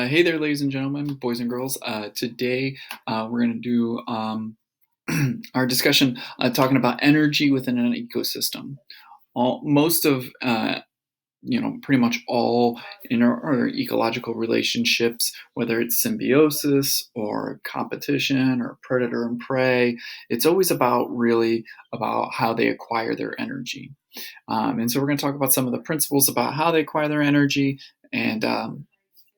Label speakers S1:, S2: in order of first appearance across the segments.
S1: Hey there, ladies and gentlemen, boys and girls. Today, we're going to do our discussion talking about energy within an ecosystem. Most of, pretty much all or ecological relationships, whether it's symbiosis or competition or predator and prey, it's always about how they acquire their energy. And so we're going to talk about some of the principles about how they acquire their energy and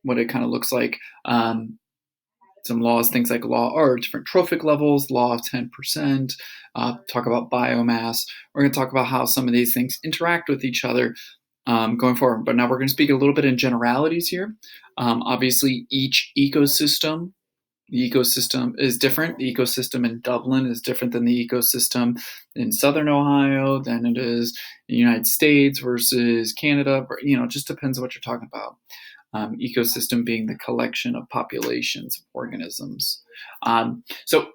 S1: what it kind of looks like. Some laws, things like law or different trophic levels, law of 10%, talk about biomass. We're going to talk about how some of these things interact with each other going forward. But now we're going to speak a little bit in generalities here. Obviously, each ecosystem, the ecosystem is different. The ecosystem in Dublin is different than the ecosystem in Southern Ohio, than it is in the United States versus Canada. It just depends on what you're talking about. Ecosystem being the collection of populations of organisms. So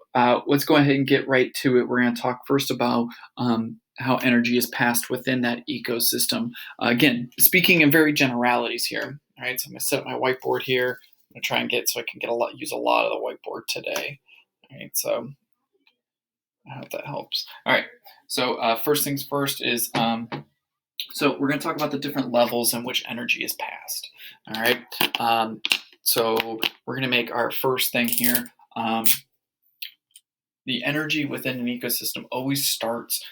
S1: let's go ahead and get right to it. We're going to talk first about how energy is passed within that ecosystem. Again, speaking in very generalities here. All right, so I'm going to set up my whiteboard here. I'm going to try and use a lot of the whiteboard today. All right, so I hope that helps. All right, so first things first is so we're going to talk about the different levels in which energy is passed. All right. So we're going to make our first thing here. The energy within an ecosystem always starts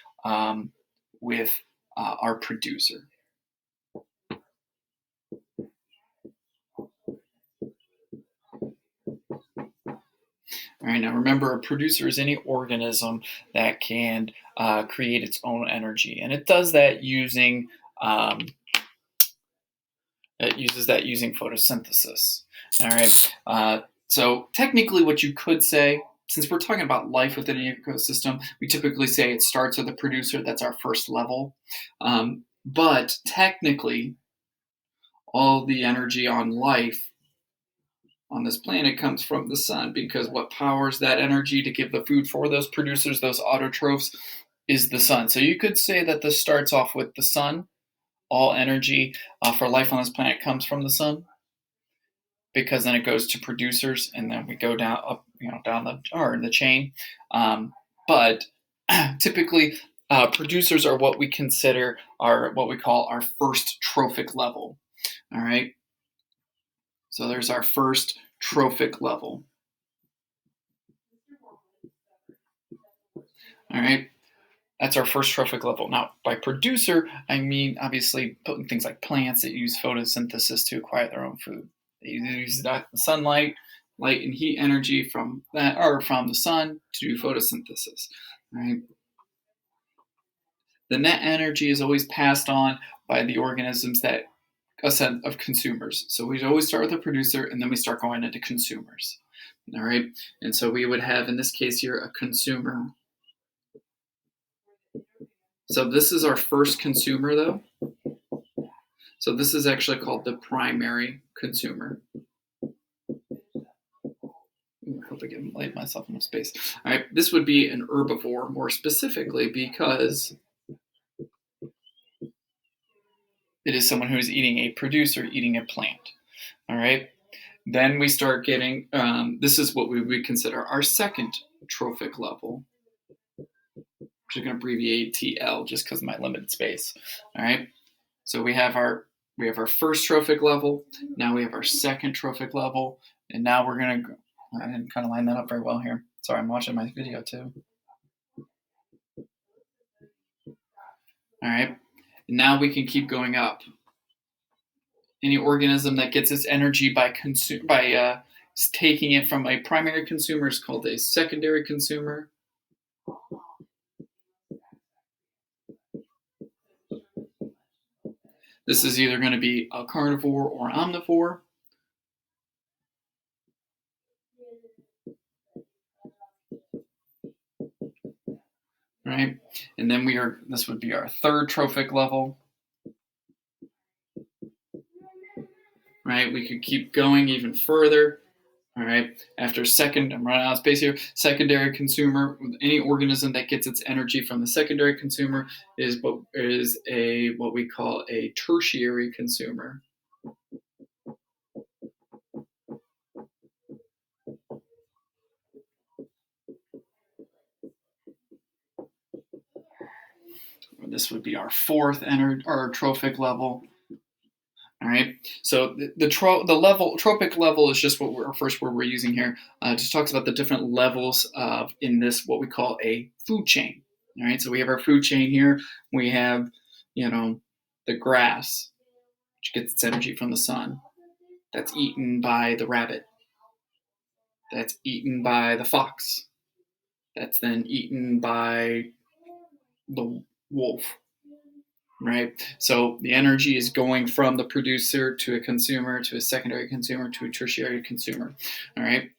S1: with our producer. All right, now remember, a producer is any organism that can create its own energy, and it does that using using photosynthesis. All right, so technically, what you could say, since we're talking about life within an ecosystem, we typically say it starts with a producer. That's our first level, but technically, all the energy on life on this planet comes from the sun, because what powers that energy to give the food for those producers, those autotrophs, is the sun. So you could say that this starts off with the sun. All energy for life on this planet comes from the sun, because then it goes to producers, and then we go down the chain. But typically, producers are what we consider what we call our first trophic level. All right. So there's our first trophic level. All right. That's our first trophic level. Now, by producer, I mean obviously things like plants that use photosynthesis to acquire their own food. They use the sunlight, light, and heat energy from the sun to do photosynthesis. Right. The net energy is always passed on by the organisms that a set of consumers. So we always start with a producer, and then we start going into consumers. All right. And so we would have, in this case here, a consumer. So this is our first consumer, though. So this is actually called the primary consumer. I hope I can light myself enough space. All right, this would be an herbivore more specifically, because it is someone who is eating a producer, eating a plant. All right. Then we start getting, this is what we would consider our second trophic level. I'm just going to abbreviate TL just because of my limited space. All right. So we have our first trophic level. Now we have our second trophic level. And now we're going to, I didn't kind of line that up very well here. Sorry, I'm watching my video too. All right. And now we can keep going up. Any organism that gets its energy by taking it from a primary consumer is called a secondary consumer. This is either going to be a carnivore or omnivore. Right? And then this would be our third trophic level. Right? We could keep going even further. All right. I'm running out of space here. Secondary consumer, any organism that gets its energy from the secondary consumer is what we call a tertiary consumer. This would be our fourth or trophic level. All right. So the trophic level is just what our first word we're using here. It just talks about the different levels of in this what we call a food chain. All right. So we have our food chain here. We have, the grass, which gets its energy from the sun. That's eaten by the rabbit. That's eaten by the fox. That's then eaten by the wolf. Right? So the energy is going from the producer to a consumer, to a secondary consumer, to a tertiary consumer. All right.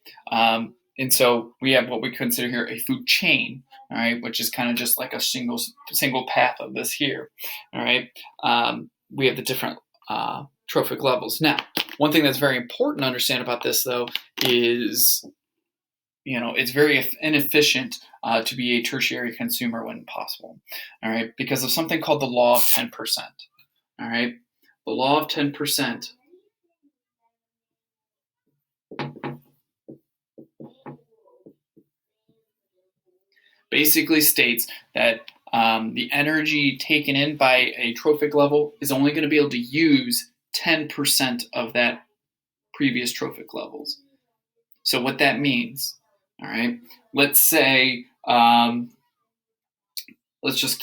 S1: And so we have what we consider here a food chain, all right, which is kind of just like a single path of this here. All right. We have the different trophic levels. Now, one thing that's very important to understand about this, though, is it's very inefficient to be a tertiary consumer when possible, all right, because of something called the law of 10%, all right? The law of 10% basically states that the energy taken in by a trophic level is only going to be able to use 10% of that previous trophic levels. So what that means, all right, let's say, let's just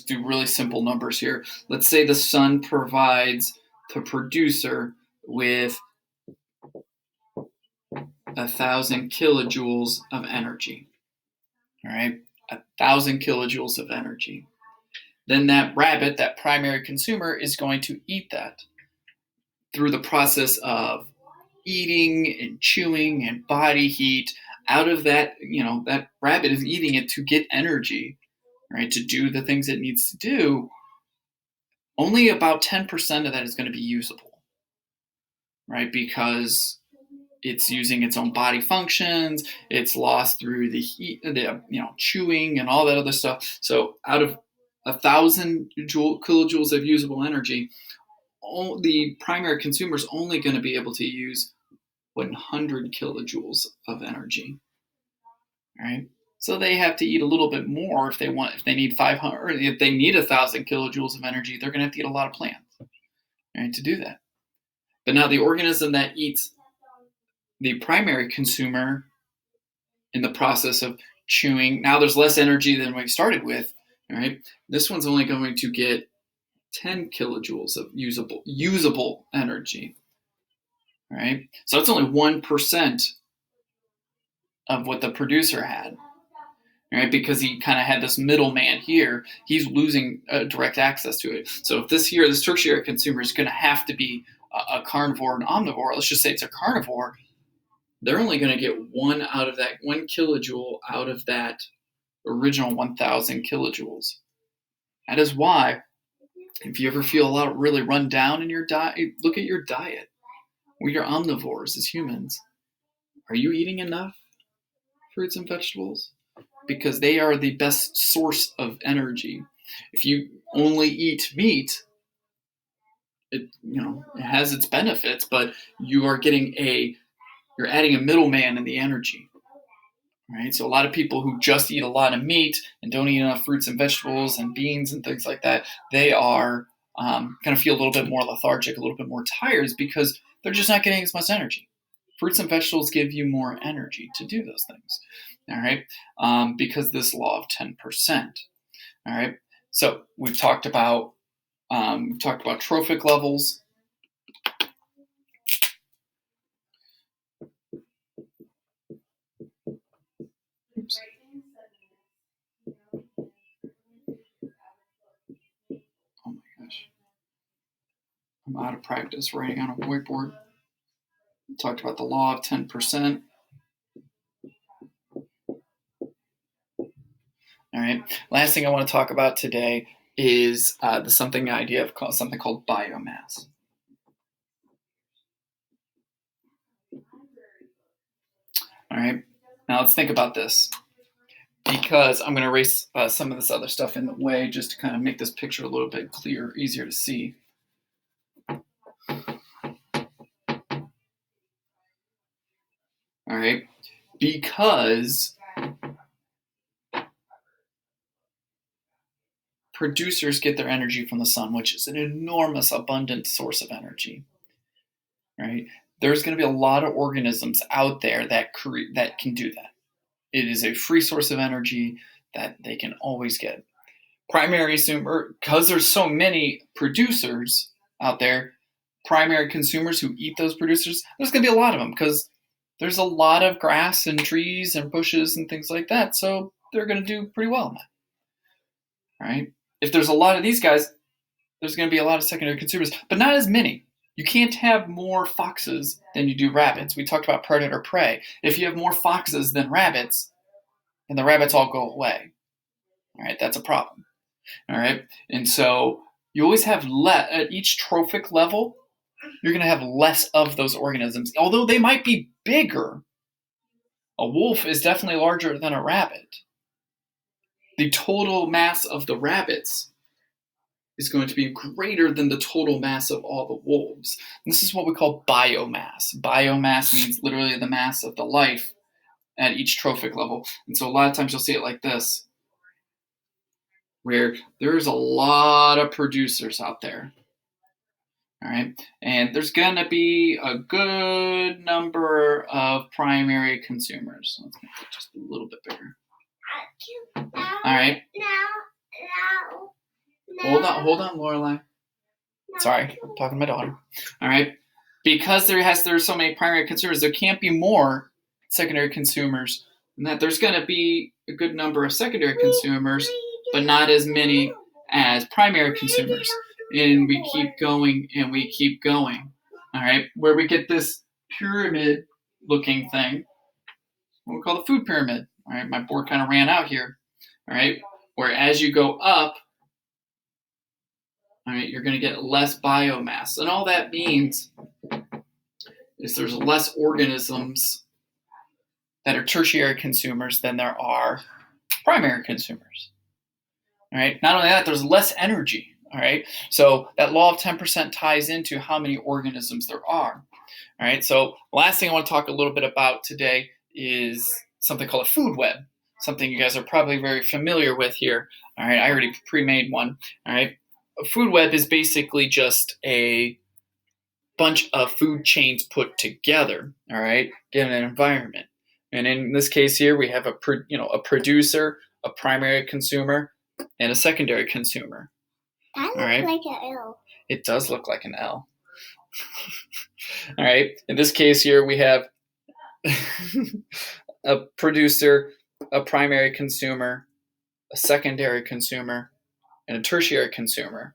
S1: do really simple numbers here. Let's say the sun provides the producer with 1,000 kilojoules of energy. All right, 1,000 kilojoules of energy. Then that rabbit, that primary consumer, is going to eat that through the process of eating and chewing and body heat. Out of that, that rabbit is eating it to get energy, right, to do the things it needs to do. Only about 10% of that is going to be usable, right? Because it's using its own body functions, it's lost through the heat, the chewing and all that other stuff. So out of 1,000 kilojoules of usable energy, the primary consumer is only going to be able to use 100 kilojoules of energy, right? So they have to eat a little bit more if they need 500, or if they need 1,000 kilojoules of energy, they're going to have to eat a lot of plants, right, to do that. But now the organism that eats the primary consumer in the process of chewing, now there's less energy than we started with, right? This one's only going to get 10 kilojoules of usable energy, right? So it's only 1% of what the producer had, right? Because he kind of had this middleman here. He's losing direct access to it. So if this tertiary consumer is going to have to be a carnivore and omnivore, let's just say it's a carnivore, they're only going to get one kilojoule out of that original 1,000 kilojoules. That is why, if you ever feel really run down in your diet, look at your diet. We're omnivores as humans. Are you eating enough fruits and vegetables? Because they are the best source of energy. If you only eat meat, it has its benefits, but you're adding a middleman in the energy. Right? So a lot of people who just eat a lot of meat and don't eat enough fruits and vegetables and beans and things like that, they are kind of feel a little bit more lethargic, a little bit more tired, because they're just not getting as much energy. Fruits and vegetables give you more energy to do those things, all right? Because this law of 10%, all right? So we've talked about trophic levels. Oops. Oh my gosh. I'm out of practice writing on a whiteboard. We talked about the law of 10%. All right. Last thing I want to talk about today is something called biomass. All right. Now let's think about this, because I'm going to erase some of this other stuff in the way just to kind of make this picture a little bit clearer, easier to see. All right. Because producers get their energy from the sun, which is an enormous, abundant source of energy, right? There's going to be a lot of organisms out there that can do that. It is a free source of energy that they can always get. Primary consumer, because there's so many producers out there, primary consumers who eat those producers, there's going to be a lot of them because there's a lot of grass and trees and bushes and things like that. So they're going to do pretty well in that, right? If there's a lot of these guys, there's going to be a lot of secondary consumers, but not as many. You can't have more foxes than you do rabbits. We talked about predator prey. If you have more foxes than rabbits, then the rabbits all go away. All right, that's a problem. All right, and so you always have at each trophic level, you're going to have less of those organisms, although they might be bigger. A wolf is definitely larger than a rabbit. The total mass of the rabbits is going to be greater than the total mass of all the wolves. And this is what we call biomass. Biomass means literally the mass of the life at each trophic level. And so a lot of times you'll see it like this, where there's a lot of producers out there. All right, and there's going to be a good number of primary consumers. Let's make it just a little bit bigger. All right. Hold on, Lorelai. Sorry, I'm talking to my daughter. All right, because there's so many primary consumers, there can't be more secondary consumers than that. There's going to be a good number of secondary consumers, but not as many as primary consumers. And we keep going and we keep going. All right, where we get this pyramid-looking thing, what we call the food pyramid. All right, my board kind of ran out here. All right, where as you go up, all right, you're going to get less biomass. And all that means is there's less organisms that are tertiary consumers than there are primary consumers. All right, not only that, there's less energy. All right, so that law of 10% ties into how many organisms there are. All right, so the last thing I want to talk a little bit about today is something called a food web, something you guys are probably very familiar with here. All right, I already pre-made one. All right, a food web is basically just a bunch of food chains put together. All right, given an environment, and in this case here, we have a producer, a primary consumer, and a secondary consumer.
S2: That looks like an L.
S1: It does look like an L. All right. In this case here, we have a producer, a primary consumer, a secondary consumer, and a tertiary consumer.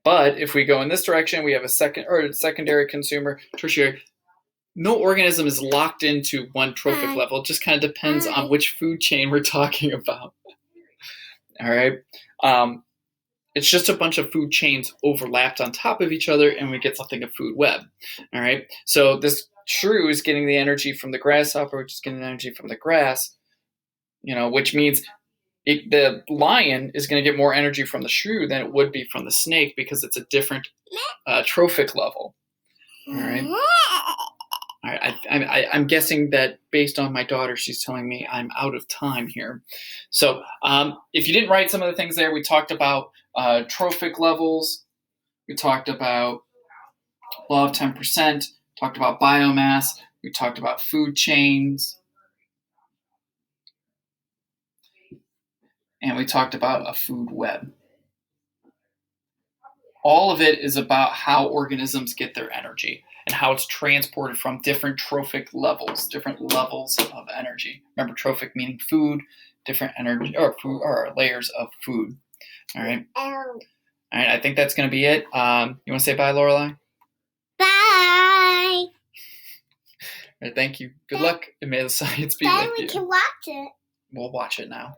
S1: But if we go in this direction, we have a secondary consumer, tertiary. No organism is locked into one trophic level. It just kind of depends on which food chain we're talking about. All right. It's just a bunch of food chains overlapped on top of each other, and we get something a food web. All right. So this shrew is getting the energy from the grasshopper, which is getting the energy from the grass. Which means the lion is going to get more energy from the shrew than it would be from the snake because it's a different trophic level. All right. All right, I'm guessing that based on my daughter, she's telling me I'm out of time here. So if you didn't write some of the things there, we talked about trophic levels. We talked about law of 10%, talked about biomass. We talked about food chains. And we talked about a food web. All of it is about how organisms get their energy and how it's transported from different trophic levels, different levels of energy. Remember, trophic meaning food, different energy or layers of food. All right. All right. I think that's going to be it. You want to say bye, Lorelai?
S2: Bye.
S1: All right, thank you. Good luck, and may the science be with you.
S2: We can watch it.
S1: We'll watch it now.